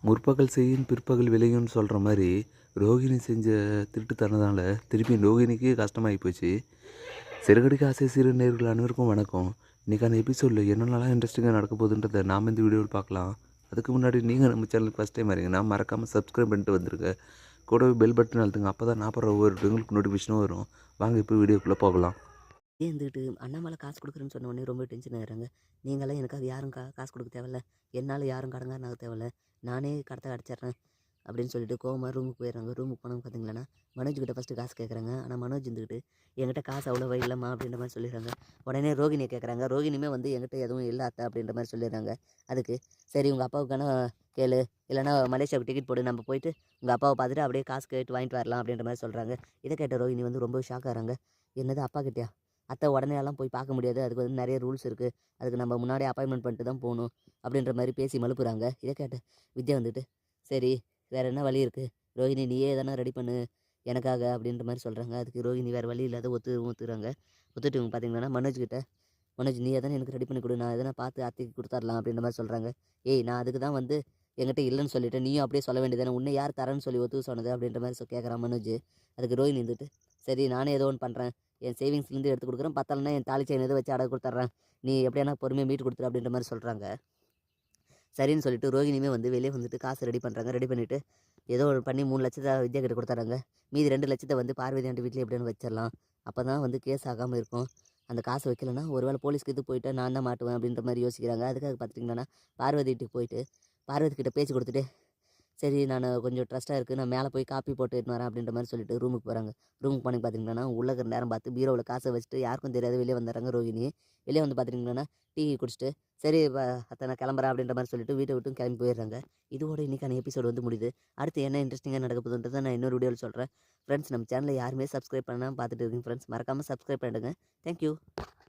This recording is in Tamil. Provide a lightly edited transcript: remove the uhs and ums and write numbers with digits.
முற்பகல் செய்யும் பிற்பகல் விளையும்னு சொல்கிற மாதிரி ரோகிணி செஞ்ச திருட்டுத்தனதால் திருப்பி ரோகிணிக்கு கஷ்டமாகி போச்சு. சிறகடிக்க ஆசை சிறு நேயர்கள் அனைவருக்கும் வணக்கம். இன்றைக்கான எபிசோடில் என்னென்னலாம் இன்ட்ரெஸ்டிங்காக நடக்க போகுதுன்றதை நாம் இந்த வீடியோவில் பார்க்கலாம். அதுக்கு முன்னாடி நீங்கள் நம்ம சேனலுக்கு ஃபஸ்ட் டைம் வரீங்கன்னா மறக்காமல் சப்ஸ்கிரைப் பண்ணிட்டு வந்துருங்க. கூடவே பெல் பட்டன் அழுத்துங்க. அப்போ தான் நான் போடுற ஒவ்வொரு உங்களுக்கு நோட்டிஃபிகேஷனும் வரும். வாங்க இப்போ வீடியோக்குள்ளே போகலாம். இருந்துக்கிட்டு அண்ணாமலை காசு கொடுக்குறேன்னு சொன்ன உடனே ரொம்ப டென்ஷன் ஆகிறாங்க. நீங்களாம் எனக்காக யாரும் காசு கொடுக்க தேவையில்ல, என்னால் யாரும் கடங்காரனாக தேவையில்ல, நானே கடத்தை அடிச்சிட்றேன் அப்படின்னு சொல்லிட்டு கோவமாக ரூமுக்கு போயிடுறாங்க. ரூமுக்கு போனவங்க பார்த்தீங்களன்னா மனோஜ்கிட்ட ஃபஸ்ட்டு காசு கேட்குறாங்க. ஆனால் மனோஜ் இருந்துக்கிட்டு என்கிட்ட காசு அவ்வளோவா இல்லைம்மா அப்படின்ற மாதிரி சொல்லிடுறாங்க. உடனே ரோகிணியை கேட்குறாங்க. ரோகிணியுமே வந்து என்கிட்ட எதுவும் இல்லை அத்தை அப்படின்ற மாதிரி சொல்லிடுறாங்க. அதுக்கு சரி உங்கள் அப்பாவுக்கான கேளு, இல்லைனா மலேசியாவுக்கு டிக்கெட் போடு, நம்ம போயிட்டு உங்கள் அப்பாவை பார்த்துட்டு அப்படியே காசு கேட்டு வாங்கிட்டு வரலாம் அப்படின்ற மாதிரி சொல்கிறாங்க. இதை கேட்ட ரோகிணி வந்து ரொம்ப ஷாக் ஆகிறாங்க. என்னது அப்பா கிட்டயா? அத்தை உடனே எல்லாம் போய் பார்க்க முடியாது, அதுக்கு வந்து நிறைய ரூல்ஸ் இருக்குது, அதுக்கு நம்ம முன்னாடியே அப்பாயின்மெண்ட் பண்ணிட்டு தான் போகணும் அப்படின்ற மாதிரி பேசி மழுப்புறாங்க. இதை கேட்ட வித்யா வந்துட்டு சரி வேறு என்ன வழி இருக்குது ரோஹிணி, நீயே தானே ரெடி பண்ணு எனக்காக அப்படின்ற மாதிரி சொல்கிறாங்க. அதுக்கு ரோஹிணி வேறு வழி இல்லாத ஒத்துறாங்க. ஒத்துட்டு இவங்க பார்த்தீங்கன்னா மனோஜ் நீயே தானே எனக்கு ரெடி பண்ணி கொடு, நான் எதனா பார்த்து அத்தைக்கு கொடுத்துர்லாம் அப்படின்ற மாதிரி சொல்கிறாங்க. ஏய் நான் அதுக்கு தான் வந்து என்கிட்ட இல்லைன்னு சொல்லிவிட்டேன், நீயும் அப்படியே சொல்ல வேண்டியதானே, உன்னை யார் தரேன்னு சொல்லி ஒத்து சொன்னது அப்படின்ற மாதிரி கேட்குறான் மனோஜ். அதுக்கு ரோஹிணி இருந்துட்டு சரி நானே ஏதோ ஒன்று பண்ணுறேன், என் சேவிங்ஸ்லேருந்து எடுத்து கொடுக்குறேன், பத்தலைன்னா என் தாலி செயின் எதை வச்சு அடகு கொடுத்துட்றேன், நீ எப்படியானா பொறுமையாக மீட்டு கொடுத்துரு அப்படின்ற மாதிரி சொல்கிறாங்க. சரின்னு சொல்லிட்டு ரோகிணியுமே வந்து வெளியே வந்துட்டு காசு ரெடி பண்ணுறாங்க. ரெடி பண்ணிவிட்டு ஏதோ ஒரு பண்ணி 3 லட்சத்தை வித்யா கிட்ட கொடுத்துட்றாங்க. மீதி 2 லட்சத்தை வந்து பார்வதி ஆண்டி வீட்டில் எப்படின்னு வச்சிடலாம், அப்போ தான் வந்து கேஸ் ஆகாமல் இருக்கும். அந்த காசு வைக்கலன்னா ஒருவேளை போலீஸ்க்கு இது போயிட்டு நான் தான் மாட்டுவேன் அப்படின்ற மாதிரி யோசிக்கிறாங்க. அதுக்காக பார்த்துட்டிங்கன்னா பார்வதி வீட்டுக்கு போயிட்டு பார்வதி கிட்ட பேச்சு கொடுத்துட்டு சரி நான் கொஞ்சம் ட்ரஸ்ட்டாக இருக்குது, நான் மேலே போய் காப்பி போட்டு எடுத்துன்னு வரேன் அப்படின்ற மாதிரி சொல்லிட்டு ரூமுக்கு போகிறாங்க. ரூமுக்கு போனீங்க பார்த்தீங்கன்னா உள்ளே இருக்கிற நேரம் பார்த்து பீரோவில் காசை வச்சுட்டு யாருக்கும் தெரியாது வெளியே வந்துடுறாங்க ரோகிணி. வெளியே வந்து பார்த்துட்டிங்கன்னா டீ குடிச்சிட்டு சரி அத்தை நான் கிளம்புறேன் அப்படின்ற மாதிரி சொல்லிட்டு வீட்டை விட்டு கிளம்பி போயிடுறாங்க. இதோட இன்றைக்கான எபிசோடு வந்து முடியுது. அடுத்து என்ன இன்ட்ரெஸ்டிங்காக நடக்க போகுதுன்றதை நான் இன்னொரு வீடியோவில் சொல்கிறேன். ஃப்ரெண்ட்ஸ் நம்ம சேனலை யாருமே சப்ஸ்கிரைப் பண்ணாமல் பார்த்துட்டு இருக்கீங்க ஃப்ரெண்ட்ஸ், மறக்காமல் சப்ஸ்கிரைப் பண்ணிடுங்க. தேங்க்யூ.